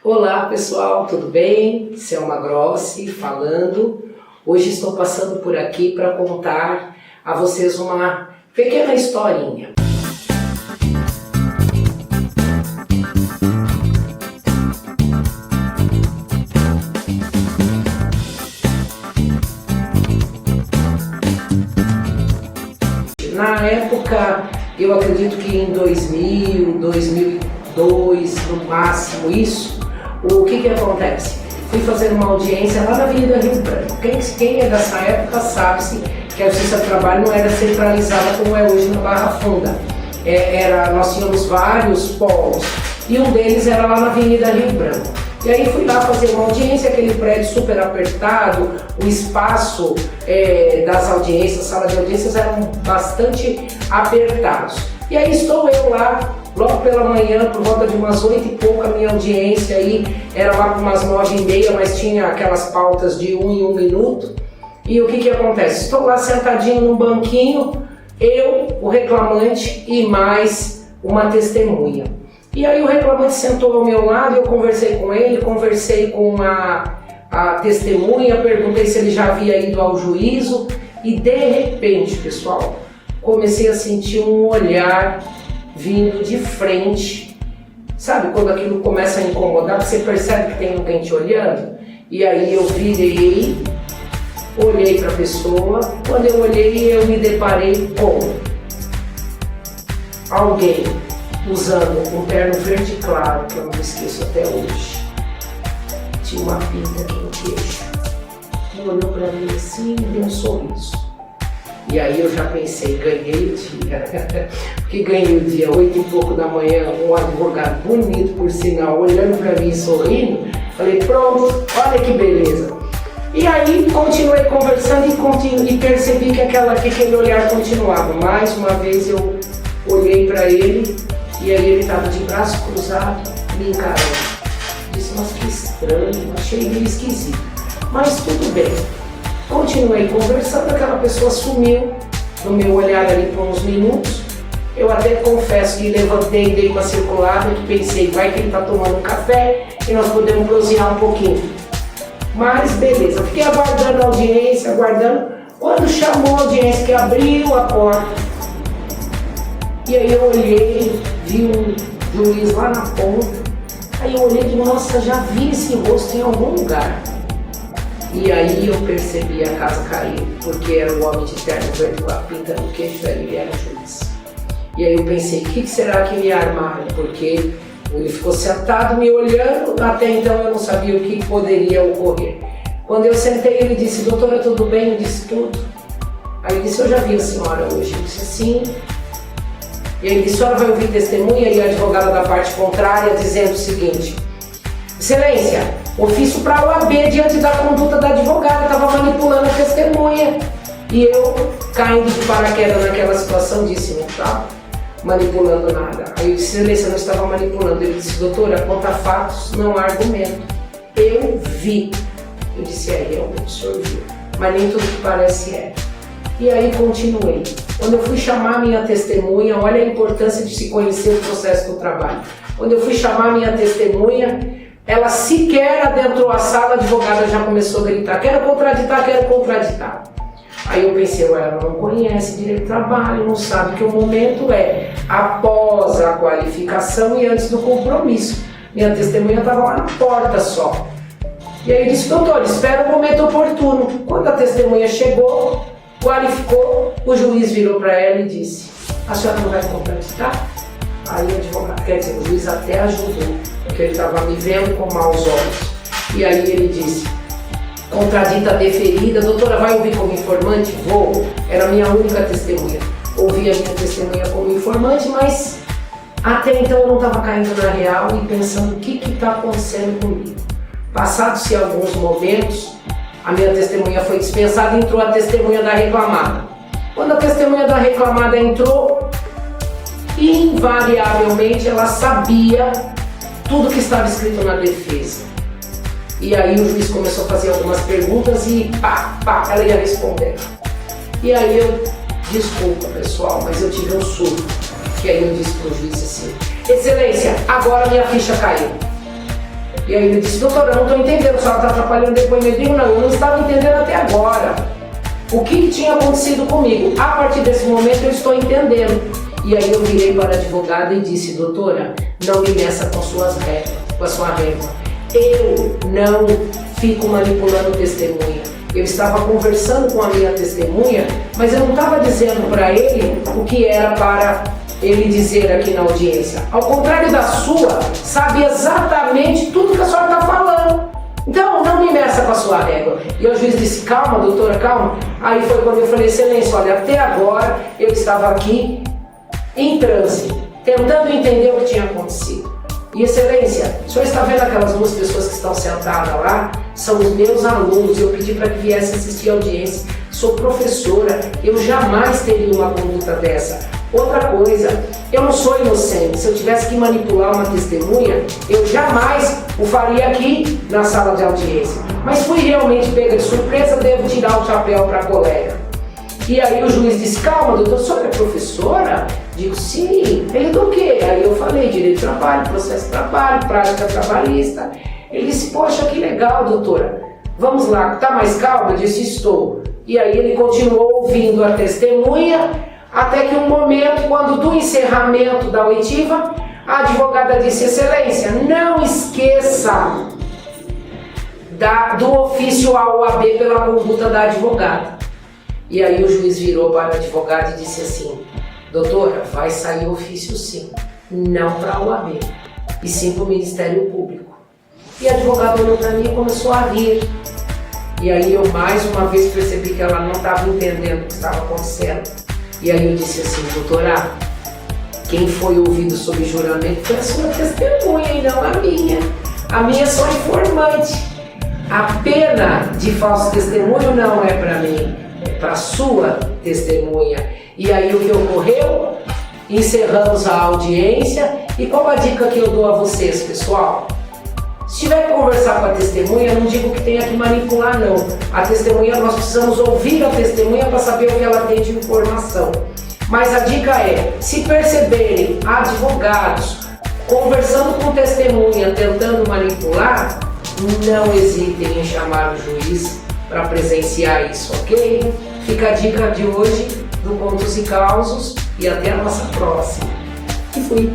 Olá pessoal, tudo bem? Selma Grossi falando. Hoje estou passando por aqui para contar a vocês uma pequena historinha. Na época, eu acredito que em 2000, 2002, no máximo isso, o que acontece? Fui fazer uma audiência lá na Avenida Rio Branco. Quem é dessa época sabe-se que a Justiça do Trabalho não era centralizada como é hoje na Barra Funda. Nós tínhamos vários polos e um deles era lá na Avenida Rio Branco. E aí fui lá fazer uma audiência, aquele prédio super apertado, o espaço das audiências, sala de audiências eram bastante apertados. E aí estou eu lá, logo pela manhã, por volta de umas 8 e pouco, a minha audiência aí era lá por umas 9h30, mas tinha aquelas pautas de 1 em 1 minuto. E o que acontece? Estou lá sentadinho num banquinho, eu, o reclamante e mais uma testemunha. E aí o reclamante sentou ao meu lado, eu conversei com ele, conversei com a testemunha, perguntei se ele já havia ido ao juízo e de repente, pessoal, comecei a sentir um olhar vindo de frente. Sabe quando aquilo começa a incomodar, você percebe que tem alguém te olhando? E aí eu virei, olhei para a pessoa, quando eu olhei eu me deparei com alguém usando um terno verde claro, que eu não me esqueço até hoje. Tinha uma pinta aqui no queixo. Ele olhou para mim assim e deu um sorriso. E aí eu já pensei, ganhei o dia. Porque ganhei o dia, 8 e pouco da manhã, um advogado bonito por sinal, olhando para mim e sorrindo. Falei, pronto, olha que beleza. E aí continuei conversando e percebi que aquele olhar continuava. Mais uma vez eu olhei para ele e aí ele estava de braço cruzado, me encarando. Disse, mas que estranho, achei meio esquisito. Mas tudo bem. Continuei conversando, aquela pessoa sumiu no meu olhar ali por uns minutos. Eu até confesso que levantei, dei uma circulada, que pensei, vai que ele está tomando um café e nós podemos prosear um pouquinho. Mas beleza, fiquei aguardando a audiência, aguardando. Quando chamou a audiência, que abriu a porta, e aí eu olhei, vi um juiz lá na ponta, aí eu olhei e disse, nossa, já vi esse rosto em algum lugar. E aí eu percebi a casa cair, porque era o homem de terno verde com a pinta no queixo, ele era juiz. E aí eu pensei, o que será que me armaram? Porque ele ficou sentado me olhando, até então eu não sabia o que poderia ocorrer. Quando eu sentei, ele disse, doutora, tudo bem? Eu disse, tudo. Aí ele disse, eu já vi a senhora hoje. Eu disse, sim. E aí ele disse, a senhora vai ouvir testemunha e a advogada da parte contrária dizendo o seguinte, excelência, ofício para a OAB diante da conduta da advogada, estava manipulando a testemunha. E eu, caindo de paraquedas naquela situação, disse, não estava manipulando nada. Aí eu disse, excelência, não estava manipulando. Ele disse, doutora, conta fatos, não há argumento. Eu vi. Eu disse, realmente o senhor viu, mas nem tudo que parece é. E aí continuei. Quando eu fui chamar minha testemunha, olha a importância de se conhecer o processo do trabalho. Quando eu fui chamar minha testemunha, ela sequer adentrou a sala, a advogada já começou a gritar, quero contraditar, quero contraditar. Aí eu pensei, ela não conhece direito do trabalho, não sabe que o momento é após a qualificação e antes do compromisso. Minha testemunha estava lá na porta só. E aí eu disse, doutor, espera o momento oportuno. Quando a testemunha chegou, qualificou, o juiz virou para ela e disse, a senhora não vai contraditar? Aí o advogado, quer dizer, o juiz até ajudou, porque ele estava me vendo com maus olhos. E aí ele disse, contradita deferida, doutora, vai ouvir como informante? Vou. Era a minha única testemunha. Ouvi a minha testemunha como informante, mas até então eu não estava caindo na real e pensando o que está acontecendo comigo. Passados-se alguns momentos, a minha testemunha foi dispensada e entrou a testemunha da reclamada. Quando a testemunha da reclamada entrou, invariavelmente ela sabia tudo que estava escrito na defesa. E aí o juiz começou a fazer algumas perguntas e ela ia responder. E aí eu, desculpa pessoal, mas eu tive um surto. Que aí eu disse para o juiz assim, excelência, agora minha ficha caiu. E aí ele disse, doutora, eu não estou entendendo, a senhora está atrapalhando o depoimento. Eu digo, não, eu não estava entendendo até agora o que tinha acontecido comigo. A partir desse momento eu estou entendendo. E aí eu virei para a advogada e disse, doutora, não me meça com a sua régua. Eu não fico manipulando testemunha. Eu estava conversando com a minha testemunha, mas eu não estava dizendo para ele o que era para ele dizer aqui na audiência. Ao contrário da sua, sabe exatamente tudo que a senhora está falando. Então, não me meça com a sua régua. E o juiz disse, calma, doutora, calma. Aí foi quando eu falei, excelência, olha, até agora eu estava aqui em transe, tentando entender o que tinha acontecido. E excelência, o senhor está vendo aquelas duas pessoas que estão sentadas lá? São os meus alunos, eu pedi para que viesse assistir a audiência. Sou professora, eu jamais teria uma conduta dessa. Outra coisa, eu não sou inocente. Se eu tivesse que manipular uma testemunha, eu jamais o faria aqui na sala de audiência. Mas fui realmente pega de surpresa, devo tirar o chapéu para a colega. E aí o juiz disse, calma, doutor, a senhora é professora? Digo, sim. Ele do quê? Aí eu falei, direito de trabalho, processo de trabalho, prática trabalhista. Ele disse, poxa, que legal, doutora. Vamos lá, tá mais calma? Eu disse, estou. E aí ele continuou ouvindo a testemunha, até que um momento, quando do encerramento da oitiva, a advogada disse, excelência, não esqueça do ofício à OAB pela conduta da advogada. E aí o juiz virou para a advogada e disse assim, doutora, vai sair ofício sim, não para a OAB, e sim para o Ministério Público. E a advogada olhou para mim e começou a rir. E aí eu mais uma vez percebi que ela não estava entendendo o que estava acontecendo. E aí eu disse assim, doutora, quem foi ouvido sob juramento foi a sua testemunha e não a minha. A minha é só informante. A pena de falso testemunho não é para mim, é para a sua testemunha. E aí o que ocorreu? Encerramos a audiência. E qual a dica que eu dou a vocês, pessoal? Se tiver que conversar com a testemunha, não digo que tenha que manipular, não. A testemunha, nós precisamos ouvir a testemunha para saber o que ela tem de informação. Mas a dica é, se perceberem advogados conversando com testemunha, tentando manipular, não hesitem em chamar o juiz para presenciar isso, ok? Fica a dica de hoje do Contos e Causos e até a nossa próxima. Que fui.